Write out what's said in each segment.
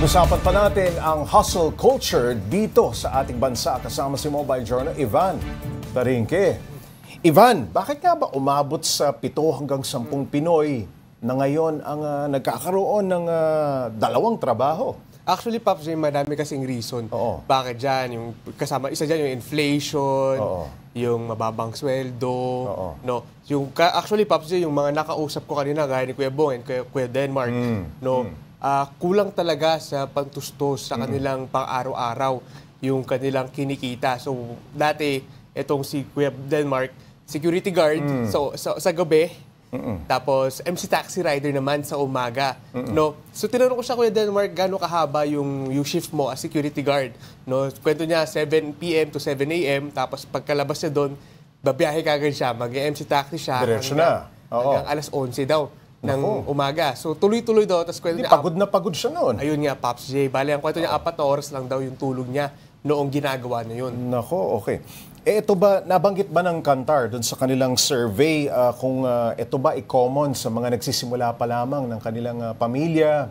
Pag-usapan pa natin ang hustle culture dito sa ating bansa kasama si Mobile Journal Ivan Tarinque. Ivan, bakit nga ba umabot sa 7 hanggang 10 Pinoy na ngayon ang nagkakaroon ng dalawang trabaho? Actually, Pops J, madami kasing reason. Oo. Bakit dyan? Yung kasama, isa dyan yung inflation, Oo. yung mababang sweldo. Oo. No? Actually, Pops J, yung mga nakausap ko kanina, gaya ni Kuya Bong and Kuya Denmark, kulang talaga sa pagtustos sa kanilang pang-araw-araw yung kanilang kinikita. So, dati, itong si Kuya Denmark, security guard sa gabi, tapos MC taxi rider naman sa umaga. No? So tinanong ko siya, Kuya Denmark, gaano kahaba yung shift mo as security guard? No? Kwento niya 7 p.m. to 7 a.m. Tapos pagkalabas niya doon, babiyahe kagad siya, mag-MC taxi siya Diretso na. hanggang alas 11 daw ng umaga. So tuloy-tuloy daw. Tapos kwento niya, Pagod na pagod siya noon. ayun nga, Pops J. Bali, ang kwento niya, 4 oras lang daw yung tulog niya noong ginagawa na yun. Nako, okay. Ito ba, nabanggit ba ng Kantar doon sa kanilang survey kung ito ba common sa mga nagsisimula pa lamang ng kanilang pamilya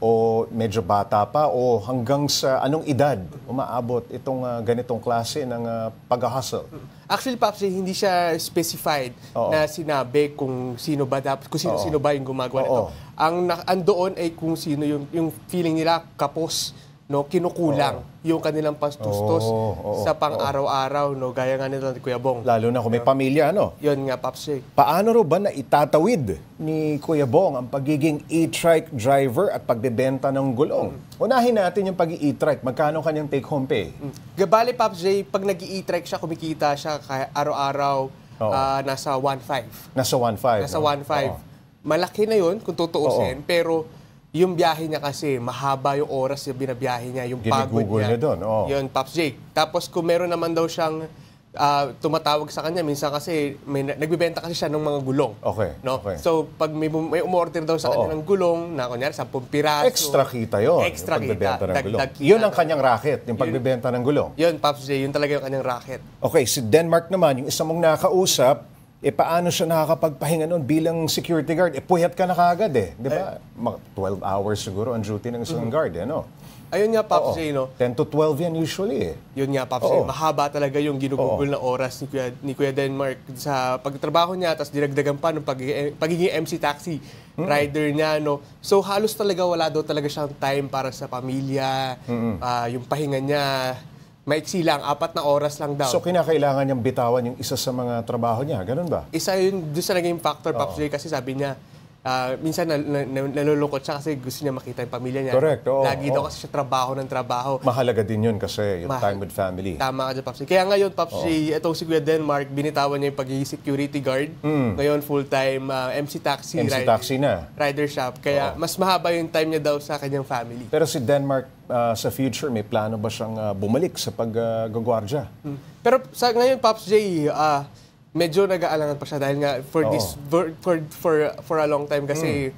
o medyo bata pa o hanggang sa anong edad umaabot itong ganitong klase ng pag-hustle? Actually, Pops, hindi siya specified na sinabi kung sino ba dapat, kung sino ba yung gumagawa nito. Ang andoon ay kung sino yung feeling nila kapos, no, kinukulang yung kanilang pastustos sa pang-araw-araw, no, gaya nga nito ni Kuya Bong. Lalo na kung may pamilya, ano? Yun nga, Pops J. Paano ro ba na itatawid ni Kuya Bong ang pagiging e-trike driver at pagbebenta ng gulong? Unahin natin yung pag-i-e-trike. Magkano kanyang take-home pay? Gabali, Pops J, pag nag-i-trike siya, kumikita siya araw-araw, nasa 1.5. Nasa 1.5. Nasa 1.5. Malaki na yun kung tutuusin, pero yung biyahe niya kasi, mahaba yung oras na binabiyahe niya, yung pagod niya. Doon. Yun, Pops Jake. Tapos kung meron naman daw siyang tumatawag sa kanya, minsan kasi nagbibenta kasi siya ng mga gulong. Okay. No? Okay. So, pag may umorder daw sa kanya ng gulong, na kunyari, 10 piraso. Extra kita yun. Extra yung pagbebenta ng gulong. kita. Yun ang kanyang racket, yung pagbebenta ng gulong. Yun, Pops Jake, yun talaga yung kanyang racket. Okay, si Denmark naman, yung isa mong nakausap, paano siya nakakapagpahinga nun bilang security guard? Puyat ka na kagad Di ba? 12 hours siguro ang duty ng isang guard, no? Ayun nga, Pops J, no? 10 to 12 yan usually, Yun nga, Pops J. Mahaba talaga yung ginugugol na oras ni Kuya Denmark sa pagtrabaho niya, tapos dinagdagan pa ng pagiging MC taxi rider niya, no? So, halos talaga wala daw talaga siyang time para sa pamilya, yung pahinga niya. Maiksi lang, 4 na oras lang daw. So, kinakailangan niyang bitawan yung isa sa mga trabaho niya, ganun ba? Isa yun, doon sa naging factor, Pops J, kasi sabi niya, minsan nalulungkot siya kasi gusto niya makita yung pamilya niya. Correct, Lagi daw kasi siya trabaho ng trabaho. Mahalaga din yun kasi yung time with family. Tama ka dyan, Pops J. Kaya ngayon, Pops J, itong si Kuya Denmark, binitawan niya yung pagiging security guard. Ngayon, full-time MC taxi rider shop. Kaya mas mahaba yung time niya daw sa kanyang family. Pero si Denmark, sa future, may plano ba siyang bumalik sa paggagwardya? Pero sa ngayon, Pops J, medyo nag-aalangan pa siya dahil nga for a long time kasi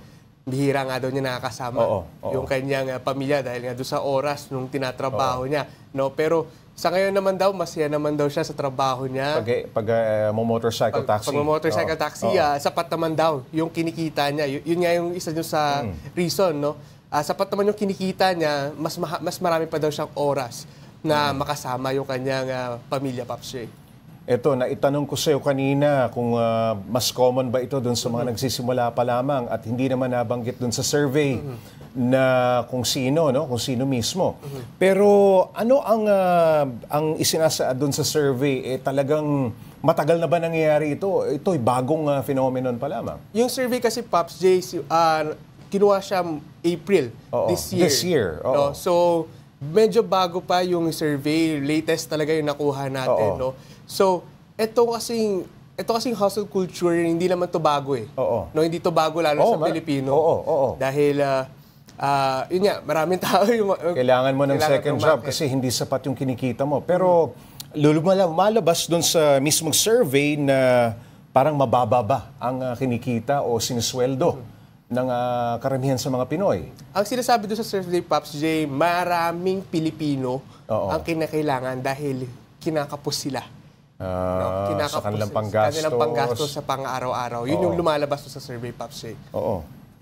bihira nga daw niya nakakasama yung kanyang pamilya dahil nga doon sa oras nung tinatrabaho niya, no? Pero sa ngayon naman daw, masaya naman daw siya sa trabaho niya. Pag motorcycle taxi. Pag motorcycle taxi, sapat naman daw yung kinikita niya. Yun nga yung isa nyo sa reason, no? Sapat naman yung kinikita niya, mas marami pa daw siyang oras na makasama yung kanyang pamilya, Pops J. Ito, naitanong ko sa iyo kanina kung mas common ba ito dun sa mga nagsisimula pa lamang at hindi naman nabanggit dun sa survey na kung sino, no? Kung sino mismo. Pero ano ang isinasaad dun sa survey? Talagang matagal na ba nangyayari ito? Ito'y bagong phenomenon pa lamang. Yung survey kasi, Pops J, kinuha siya April this year. Oo. No? So, medyo bago pa yung survey. Latest talaga yung nakuha natin. No? So, ito kasing hustle culture, hindi naman to bago No, hindi to bago lalo sa Pilipino. Dahil, yun nga, maraming tao yung kailangan mo ng second job kasi hindi sapat yung kinikita mo. Pero, lumalabas doon sa mismong survey na parang mababa ba ang kinikita o sinisweldo ng karamihan sa mga Pinoy. Ang sinasabi doon sa survey, Pops J, maraming Pilipino ang kinakailangan dahil kinakapos sila. Sa kanilang panggastos. Sa pang-araw-araw. Yun yung lumalabas doon sa survey, Pops J.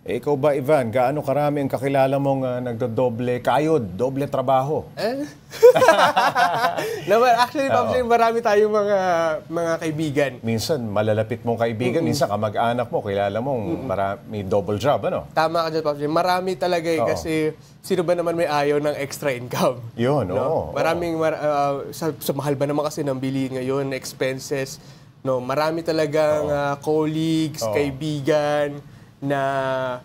Ikaw ba, Ivan, gaano karami ang kakilala mong nagdodoble kayod, doble trabaho? Actually, Pops, marami tayong mga kaibigan. Minsan, malalapit mong kaibigan, minsan kamag-anak mo, kilala mong may double job, ano? Tama ka dyan, Pops. Marami talaga kasi sino ba naman may ayaw ng extra income? Yun, no? Maraming, sa mahal ba naman kasi ng bili ngayon, expenses, no? Marami talagang colleagues, kaibigan, na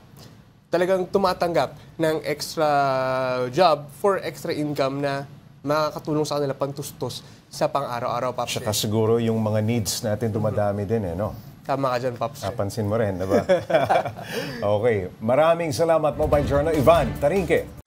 talagang tumatanggap ng extra job for extra income na makakatulong sa kanila pantustos sa pang-araw-araw, Pops. Saka siguro yung mga needs natin dumadami din, no? Tama ka dyan, Pops. Napansin mo rin, diba? Okay. Maraming salamat, Mobile Journal. Ivan Tarinque.